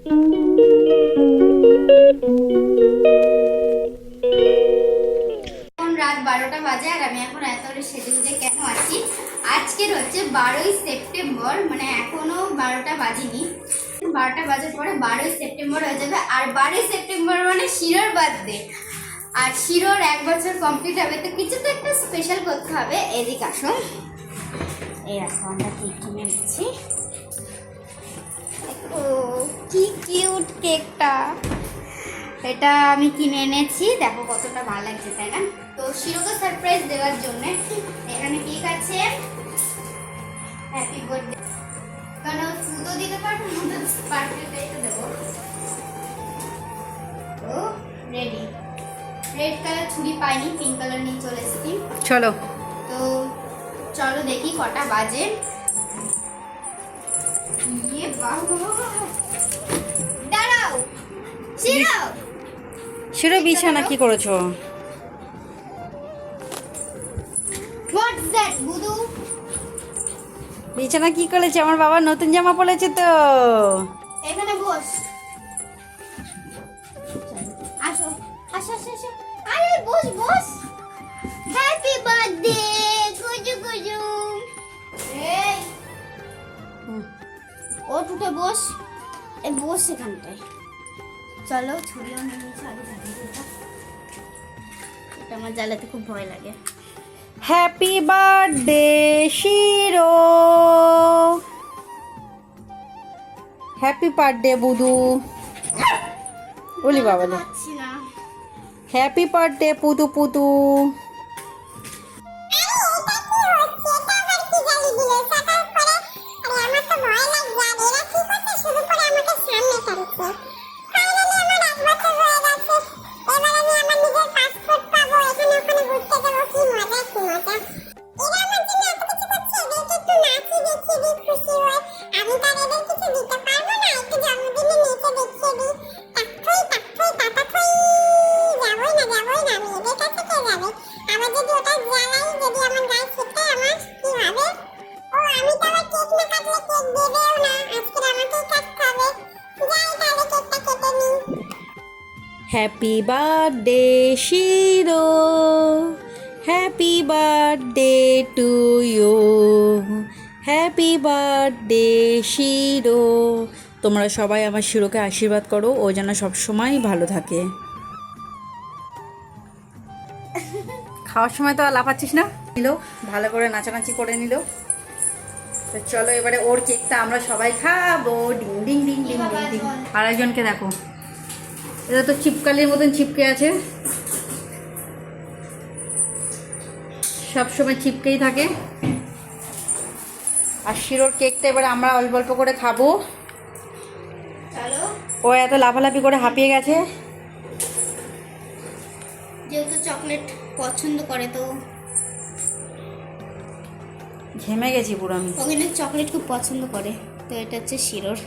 রাত 12টা বাজে আর আমি এখন এত সেজে কেন আছি। আজকের হচ্ছে 12ই সেপ্টেম্বর, মানে এখনো 12টা বাজেনি। 12টা বাজার পরে 12ই সেপ্টেম্বর হয়ে যাবে। আর 12ই সেপ্টেম্বর মানে শিরোর বার্থডে, আর শিরোর 1 বছর কমপ্লিট হবে। তো কিছু তো একটা স্পেশাল করতে হবে। এদিকে আসো, এই রাখো, আমরা কেক কিনে নিচ্ছি। ও কি কিউট কেকটা, এটা আমি কিনে এনেছি। দেখো কতটা ভালো লাগছে, তাই না? তো শিরোকে সারপ্রাইজ দেওয়ার জন্য এখানে কেক আছে। হ্যাপি বার্থডে, কারণ ফুটো দিতে পারবো না, পার্টি পেতে দেবো। তো রেডি, রেড কালার ছুরি পাইনি, পিঙ্ক কালার নিয়ে চলে এসেছি। চলো, তো চলো দেখি কটা বাজে। ইয়ে বাবা, দাঁড়াও শিরো, শিরো বিছানা কি করেছো? হোয়াটস দ্যাট বুদু? বিছানা কি করেছে? আমার বাবা নতুন জামা পরেছে তো। এখানে বস, আসো আসো আসো আসো, আরে বস বস। Happy birthday কুজু কুজু। এই ও টুটে বস, এই বস এখানটায়। চলো ছুরিও নিয়ে নিচ্ছি, আগে জ্বালিয়ে দিই। এটা আমার জ্বালাতে খুব ভয় লাগে। Happy birthday Shiro, happy birthday বুদু। বলি বাবা, পাচ্ছি না। হ্যাপি বার্থডে পুতু পুতু। Happy birthday Shiro, happy birthday to you, happy birthday Shiro. তোমরা সবাই আমার শিরোকে আশীর্বাদ করো, ও যেন সবসময় ভালো থাকে। খাওয়ার সময় তো আর লাফাচ্ছিস না। নিল ভালো করে নাচানাচি করে নিল। তো চলো এবারে ওর কেকটা আমরা সবাই খাবো। Ding ding ding ding ding ding. আর একজনকে দেখো, এটা তো চিপকালির মতন চিপকে আছে, সবসময় চিপকেই থাকে। আর শিরোর কেকটা এবারে আমরা অল্প অল্প করে খাবো। চলো, ও এত লাফালাফি করে হাঁপিয়ে গেছে। যেহেতু চকলেট পছন্দ করে, তো ঘেমে গেছি পুরো আমি। ও কিন্তু চকলেট খুব পছন্দ করে। তো এটা হচ্ছে শিরোর।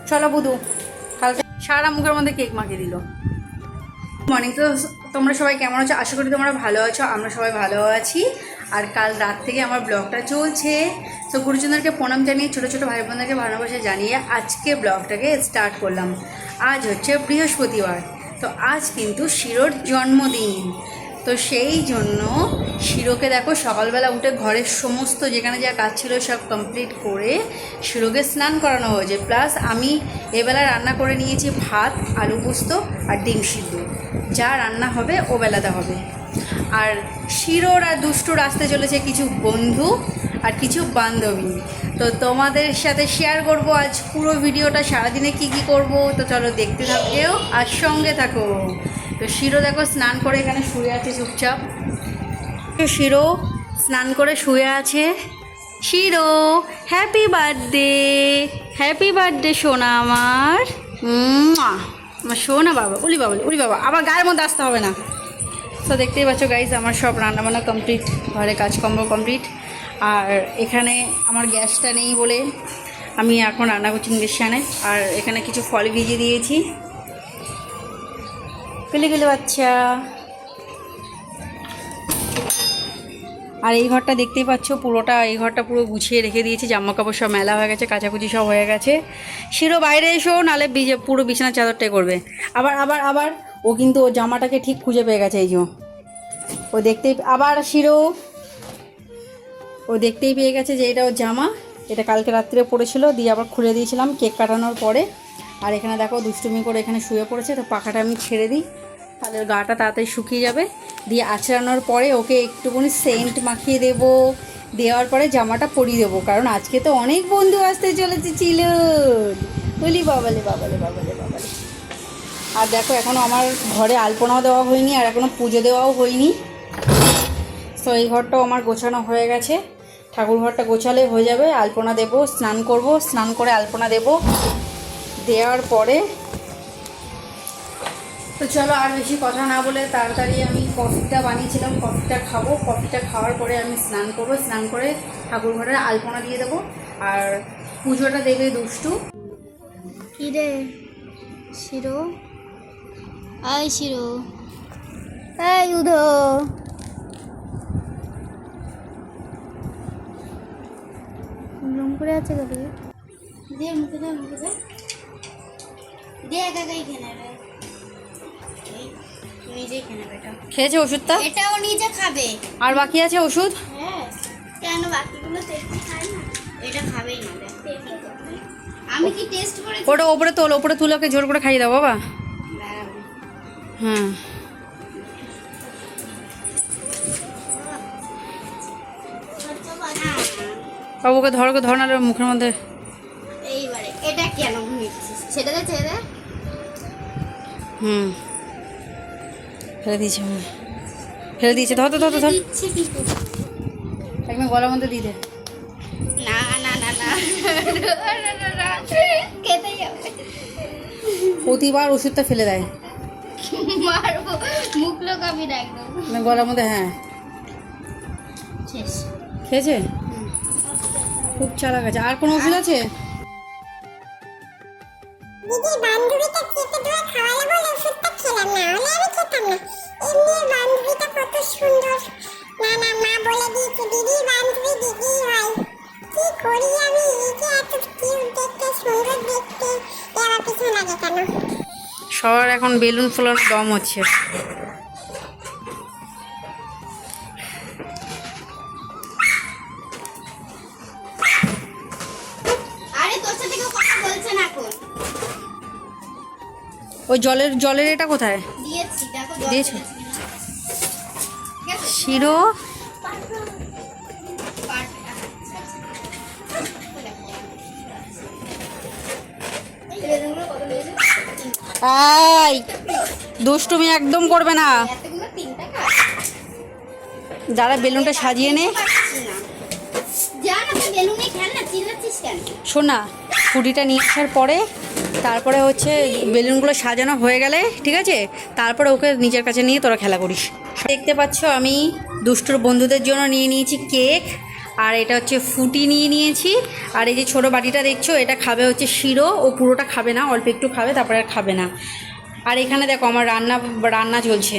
চলো বুধু, কালকে সারা মুখের মধ্যে কেক মাখিয়ে দিল। মর্নিং। তো তোমরা সবাই কেমন আছো? আশা করি তোমরা ভালো আছো, আমরা সবাই ভালো আছি। আর কাল রাত থেকে আমার ব্লগটা চলছে। তো গুরুজনদেরকে প্রণাম জানিয়ে, ছোটো ছোটো ভাই বোনদেরকে ভালোবাসা জানিয়ে আজকে ব্লগটাকে স্টার্ট করলাম। আজ হচ্ছে বৃহস্পতিবার, তো আজ কিন্তু শিরোর জন্মদিন। তো সেই জন্য শিরোকে দেখো সকালবেলা উঠে ঘরের সমস্ত যেখানে যা কাজ ছিল সব কমপ্লিট করে শিরোকে স্নান করানো হয়েছে। প্লাস আমি এবেলা রান্না করে নিয়েছি ভাত, আলু পোস্ত আর ডিম সিদ্ধ। যা রান্না হবে ও বেলাতে হবে। আর শিরোর আর দুষ্টুর আসতে চলেছে কিছু বন্ধু আর কিছু বান্ধবী। তো তোমাদের সাথে শেয়ার করব আজ পুরো ভিডিওটা, সারাদিনে কি কি করব। তো চলো দেখতে থাকো আর সঙ্গে থাকো। তো শিরো দেখো স্নান করে এখানে শুয়ে আছে চুপচাপ। শিরো স্নান করে শুয়ে আছে। শিরো হ্যাপি বার্থডে, হ্যাপি বার্থডে সোনা আমার। আমার সোনা বাবা, উলি বাবা উলি বাবা, আবার গায়ের মধ্যে আসতে হবে না। তো দেখতেই পাচ্ছ গাইজ, আমার সব রান্নাবান্না কমপ্লিট, ঘরে কাজকর্ম কমপ্লিট। আর এখানে আমার গ্যাসটা নেই বলে আমি এখন রান্না করছি ইন্ডাকশানে। আর এখানে কিছু ফল ভিজিয়ে দিয়েছি। পেলে গেলে বাচ্চা। আর এই ঘরটা দেখতেই পাচ্ছ পুরোটা, এই ঘরটা পুরো গুছিয়ে রেখে দিয়েছি, জামা কাপড় সব মেলা হয়ে গেছে, কাচাকুচি সব হয়ে গেছে। শিরো বাইরে এসো, নালে পুরো বিছানার চাদরটাই করবে। আবার আবার আবার ও কিন্তু ওর জামাটাকে ঠিক খুঁজে পেয়ে গেছে, এই যে ও দেখতেই, আবার শিরো ও দেখতেই পেয়ে গেছে যে এটা ওর জামা, এটা কালকে রাত্রে পড়েছিল, দিয়ে আবার খুলে দিয়েছিলাম কেক কাটানোর পরে। আর এখানে দেখো দুষ্টুমি করে এখানে শুয়ে পড়েছে, তো পাখাটা আমি ছেড়ে দিই, তাহলে গাটা তাড়াতাড়ি শুকিয়ে যাবে। দিয়ে আঁচড়ানোর পরে ওকে একটুখানি সেন্ট মাখিয়ে দেবো, দেওয়ার পরে জামাটা পরিয়ে দেবো, কারণ আজকে তো অনেক বন্ধু আসতে চলেছে ছিল। বলি বাবালে বাবালে বাবালে বাবালে। আর দেখো এখনও আমার ঘরে আলপনাও দেওয়া হয়নি, আর এখনও পুজো দেওয়াও হয়নি। তো এই ঘরটাও আমার গোছানো হয়ে গেছে, ঠাকুর ঘরটা গোছালে হয়ে যাবে। আলপনা দেব, স্নান করব, স্নান করে আলপনা দেব, দেওয়ার পরে তো চলো আর বেশি কথা না বলে তাড়াতাড়ি আমি কফিটা বানিয়েছিলাম, কফিটা খাবো, কফিটা খাওয়ার পরে আমি স্নান করব, স্নান করে ঠাকুর ঘরে আলপনা দিয়ে দেবো, আর পুজোটা দেবে দুষ্টু। কি রে শিরো, আয় শিরো, এই উধো, জম করে আছে কবে দে মুখে দে, মুখে দে, দে একা একাই খেয়ে নেবে, নিজেই খেয়ে নেবে। এটা খেয়েছে ওষুধটা, এটাও নিজে খাবে। আর বাকি আছে ওষুধ। হ্যাঁ কেন বাকিগুলো তো একটু খায় না, এটা খাবেই না। আমি কি টেস্ট করে ওটা ওপরে তোল, ওপরে তুলে ওকে জোর করে খাইয়ে দাও বাবা। হ্যাঁ বাবুকে ধর, ওকে ধর, না মুখের মধ্যে। এইবারে এটা কেন নিচ্ছিস, সেটা দে, ছেড়ে দে। ফেলে দিয়েছে, ফেলে দিয়েছে, ধর ধর ধর, দিচ্ছে কি করে? একদম গলার মধ্যে দিয়ে দে। না না না না খেতেই হবে। প্রতিবার ওষুধটা ফেলে দেয়, মারবো, মুখ লোকাবি না একদম। গলার মধ্যে। হ্যাঁ শেষ। খেয়েছে, খুব চালাক আছে। আর কোনো ওষুধ আছে? দিদি বান্ধবীটা চেপে ধরে খাওয়ালে বলে ওষুধটা খেলাম, না হলে আমি খেতাম না। এমনি বান্ধবীটা কত সুন্দর, না না মা বলে দিয়েছে দিদি বান্ধবী দিদি হয়। কি করি আমি, এই যে এত কিউট দেখতে, সুন্দর দেখতে, এবার পিছনে লাগে কেন? সবার এখন বেলুন ফোলার দম হচ্ছে। আরে তোর সাথে কেউ কথা বলছে না এখন। ওই জলের এটা কোথায় দিয়েছি, দেখো দিয়েছো? ঠিক আছে? শিরো এই দুষ্টুমি একদম করবে না, এতগুলো 3 টাকা যারা বেলুনটা সাজিয়ে নে। যা না, তুই বেলুনে খেল না, চিল্লাচ্ছিস কেন? শোনা, কুড়িটা নিয়ে আসার পরে তারপরে হচ্ছে বেলুনগুলো সাজানো হয়ে গেলে ঠিক আছে, তারপরে ওকে নিজের কাছে নিয়ে তোরা খেলা করিস। দেখতে পাচ্ছ আমি দুষ্টুর বন্ধুদের জন্য নিয়ে নিয়েছি কেক, আর এটা হচ্ছে ফুটি নিয়ে নিয়েছি, আর এই যে ছোটো বাটিটা দেখছো এটা খাবে হচ্ছে শিরো, ও পুরোটা খাবে না, অল্প একটু খাবে, তারপরে আর খাবে না। আর এখানে দেখো আমার রান্না চলছে,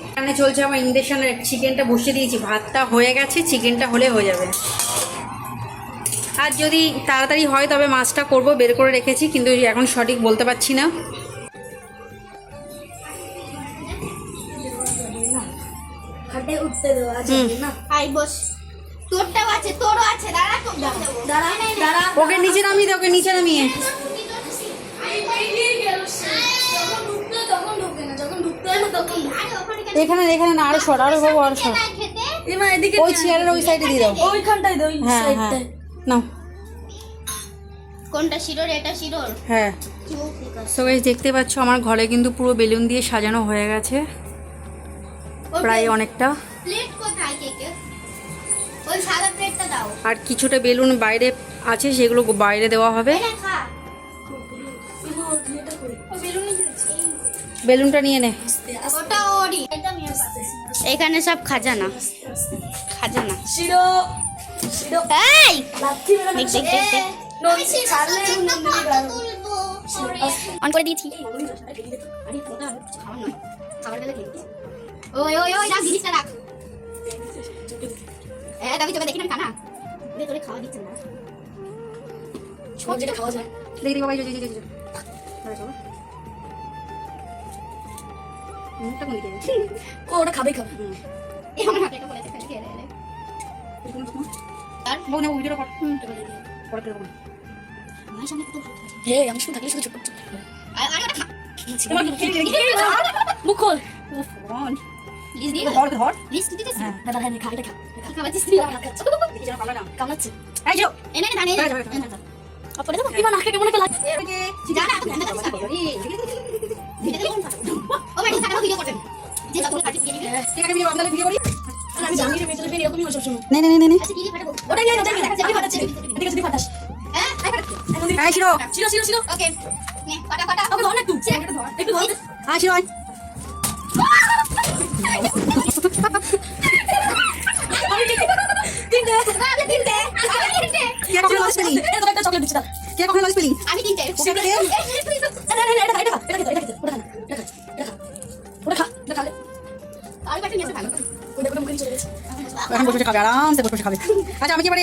এখানে চলছে আমার ইন্ডাকশানে চিকেনটা বসিয়ে দিয়েছি, ভাতটা হয়ে গেছে, চিকেনটা হলে হয়ে যাবে। আর যদি তাড়াতাড়ি হয় তবে মাছটা করব, বের করে রেখেছি, কিন্তু এখন সঠিক বলতে পারছি না। উঠতে দেওয়া না, আই বস, তোরটাও আছে, তোরও আছে, দাঁড়া, তোর দাঁড়া দাঁড়া, ওকে নিচে নামিয়ে দে, ওকে নিচে নামিয়ে। এখানে এখানে না, আরো সর, আরো বাবু আরো সর, ওই চেয়ারের ওই সাইডে দিয়ে দাও, ওইখানটায় দই হ্যাঁ হ্যাঁ নাও। কোনটা শিরোর? এটা শিরোর। হ্যাঁ সো গাইস দেখতে পাচ্ছ আমার ঘরে কিন্তু পুরো বেলুন দিয়ে সাজানো হয়ে গেছে প্রায় অনেকটা। প্লেট কোথায় কেকের? ওই সাদা প্লেটটা দাও। আর কিছুটা বেলুন বাইরে আছে, সেগুলো বাইরে দেওয়া হবে। এই না, খা। বেলুনটা নিয়ে নে। ওটা ওরই, এটা আমি এখানে সব খাজানা, খাজানা। শিরো শিরো এই লাচ্ছি মেলা দেখ দেখ দেখ দেখ, নদী ছাড়লে অন করে দিয়েছি। আরে ওটা খাওয়া নয়, খাবার বেলা খেয়ে। ওই ওই ওই রাখ, জিনিসটা রাখ। হ্যাঁ তবে চোখে দেখি না খানা তোরে খাওয়া দিচ্ছে না সব যেটা খাওয়া যায় দেখি বাবা, চলো মুখটা কোন দিকে? ও ওটা খাবে খাবে এই আমার হাতে এটা বলেছে খালি খেয়ে দে আর বউ নেবো ভিডিওটা কর। পরে করবো না। আমার সামনে কত হে আমি শুধু থাকলে শুধু ছোট ছোট আর আর খা তোমার মুখ খোল উফ, ভগবান। প্লিজ দি ধর ধর। লিস্ট দিতে হ্যাঁ। না দাদা হ্যাঁ খা এটা খা কি খাওয়াচ্ছিস তুই দেখি যেন কামড়ায় না। কামড়াচ্ছে এই চলো। এনে নে ধানে আপরে দাও বিমান আঁকে কেমন একটা লাগে যা না তুমি ধান্দা করছিস ভিডিও দেখুন ও ভাই সারা ভিডিও করবেন যে যতগুলো কাটিস কিনে নিবি ঠিক আছে, ভিডিও আপনাদের ভিডিও করি। আমি জানি রে মেয়েদের এরকমই হয় সবসময় নে নে নে নে। আচ্ছা কি কি ফাটাবো ওটাই নিয়ে ওটাই নিয়ে যাবি ফাটাচ্ছে এদিকে যদি ফাটাস হ্যাঁ আই ফাটাচ্ছি এই শিরো। ছিল ছিল ছিল ওকে নে ফাটা ফাটা ওকে ধর না একটু একটু ধর হ্যাঁ শিরো। তিনটে আগে তিনটে আগে তিনটে কে কখন লস পেলি? এটা তো একটা চকলেট দিচ্ছি দাঁড়া কে কখন লস পেলি? আমি তিনটে ওকে কে? না না না এটা খা এটা খা এটা খা ওটা খা এটা খা আর কাটে নিয়ে ভালো ওটা করে মুখে চলে গেছে এখন বসে বসে খাবে, আরামসে বসে বসে খাবে। আচ্ছা আমি কি পারি?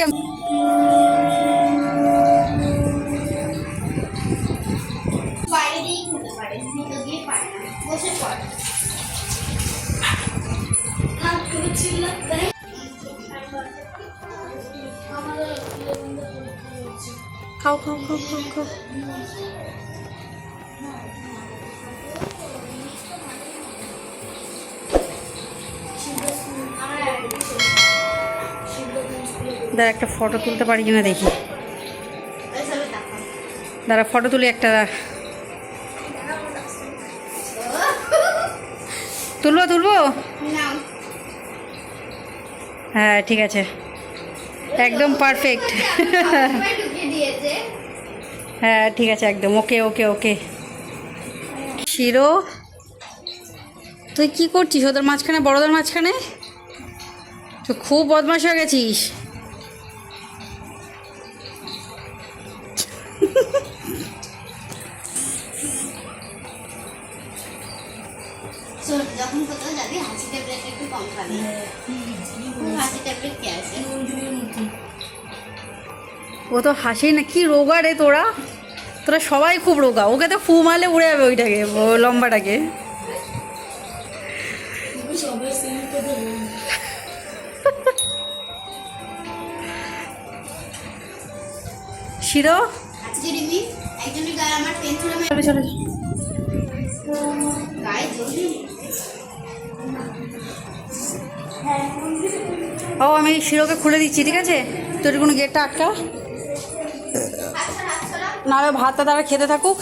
বাইরে দিয়ে খেতে পারে ভিতর দিয়ে পারে না বসে পড় খাও খাও খাও খাও খাও। দাঁড়া একটা ফটো তুলতে পারি কিনা দেখি। দাঁড়া ফটো তুলি একটা। তুলবো তুলবো? না হ্যাঁ ঠিক আছে, একদম পারফেক্ট। ঢুকিয়ে দিয়েছে হ্যাঁ ঠিক আছে একদম ওকে ওকে ওকে। শিরো তুই কি করছিস ওদের মাঝখানে, বড়দের মাঝখানে? তুই খুব বদমাশ হয়ে গেছিস। যখন কোথাও যাবি হাসি ট্যাবলেট একটু কম খাবি হাসি ট্যাবলেট কে আছে ও তো হাসি না, কি রোগা রে তোরা, তোরা সবাই খুব রোগা। ওকে তো ফু মারলে উড়ে যাবে ওইটাকে, ও লম্বাটাকে। শিরো আজকে রিমি একজনের গায়ে আমার পেন ছুড়ে চলো চলো। গায়ে জলদি ও আমি শিরোকে খুলে দিচ্ছি, ঠিক আছে? তোর কোনো গেটটা আটকা, নাহলে ভাতটা তারা খেতে থাকুক।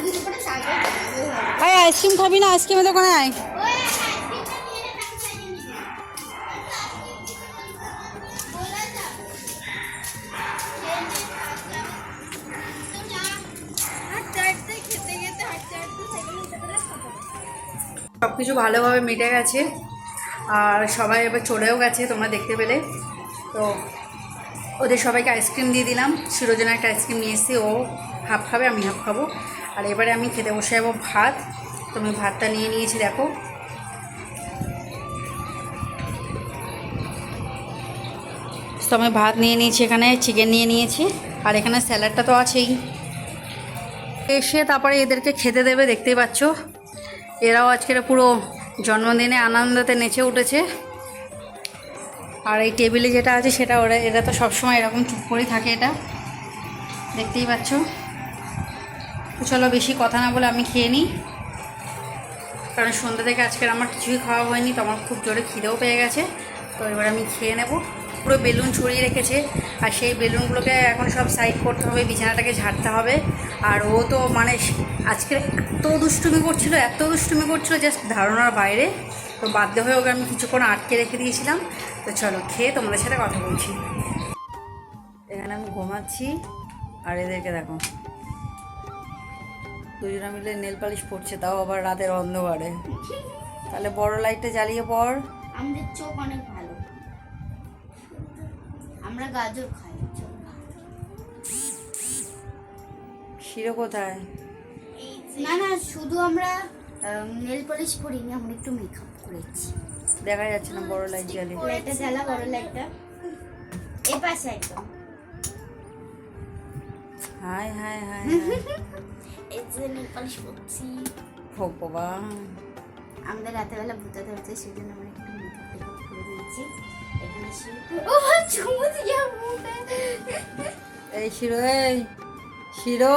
দুটো করে চালবে আয় আইসক্রিম খাবি না? আইসক্রিমের দোকানে আয়। ওই আইসক্রিমটা নিয়ে নে তাকে খাইয়ে নিবি বলা যাবে সব কিছু ভালোভাবে মিটে গেছে আর সবাই এবার চলেও গেছে, তোমরা দেখতে পেলে। তো ওদের সবাইকে আইসক্রিম দিয়ে দিলাম। শিরোজনে একটা আইসক্রিম নিয়ে এসেছি, ও হাফ খাবে আমি হাফ খাবো। আর এবারে আমি খেতে বসে যাবো ভাত। তো আমি ভাতটা নিয়ে নিয়েছি, দেখো। তো আমি ভাত নিয়ে নিয়েছি, এখানে চিকেন নিয়ে নিয়েছি আর এখানে স্যালাডটা তো আছেই। এসে তারপরে এদেরকে খেতে দেবে, দেখতেই পাচ্ছ। এরাও আজকের পুরো জন্মদিনে আনন্দতে নেচে উঠেছে। আর এই টেবিলে যেটা আছে সেটা এরা তো সবসময় এরকম চুপ করেই থাকে, এটা দেখতেই পাচ্ছ। তো চলো বেশি কথা না বলে আমি খেয়ে নিই, কারণ সন্ধ্যা থেকে আজকের আমার কিছুই খাওয়া হয়নি। তো আমার খুব জোরে খিদেও পেয়ে গেছে। তো এবার আমি খেয়ে নেব। পুরো বেলুন ছড়িয়ে রেখেছে আর সেই বেলুনগুলোকে এখন সব সাইড করতে হবে, বিছানাটাকে ঝাড়তে হবে। আর ও তো মানে আজকে এত দুষ্টুমি করছিল জাস্ট ধারণার বাইরে। তো বাধ্য হয়ে ওকে আমি কিছুক্ষণ আটকে রেখে দিয়েছিলাম। তো চলো খেয়ে তোমাদের সাথে কথা বলছি। এখানে আমি ঘুমাচ্ছি আর এদেরকে দেখো, দুজনে মিলে নেল পালিশ পড়ছে, তাও আবার রাতের অন্ধকারে। তাহলে বড় লাইটটা জ্বালিয়ে পড়। আমাদের চোখ অনেক ভালো, আমরা গাজর খাই চোখ শিরো কোথায়? না না, শুধু আমরা নেল পলিশ করিনি, আমরা একটু মেকআপ করেছি। দেখা যাচ্ছে না, বড় লাইট জ্বালে। লাইটটা জ্বালা, বড় লাইটটা এ পাশে একদম। হাই হাই হাই এই যে নেল পলিশ করছি। ভগবান, আমাদের রাতেবেলা ভূতে ধরছে, সেই জন্য আমরা একটু মেকআপ করে দিয়েছি। এখানে ও চুমু দিয়া মুখে। এই শিরো, এই শিরো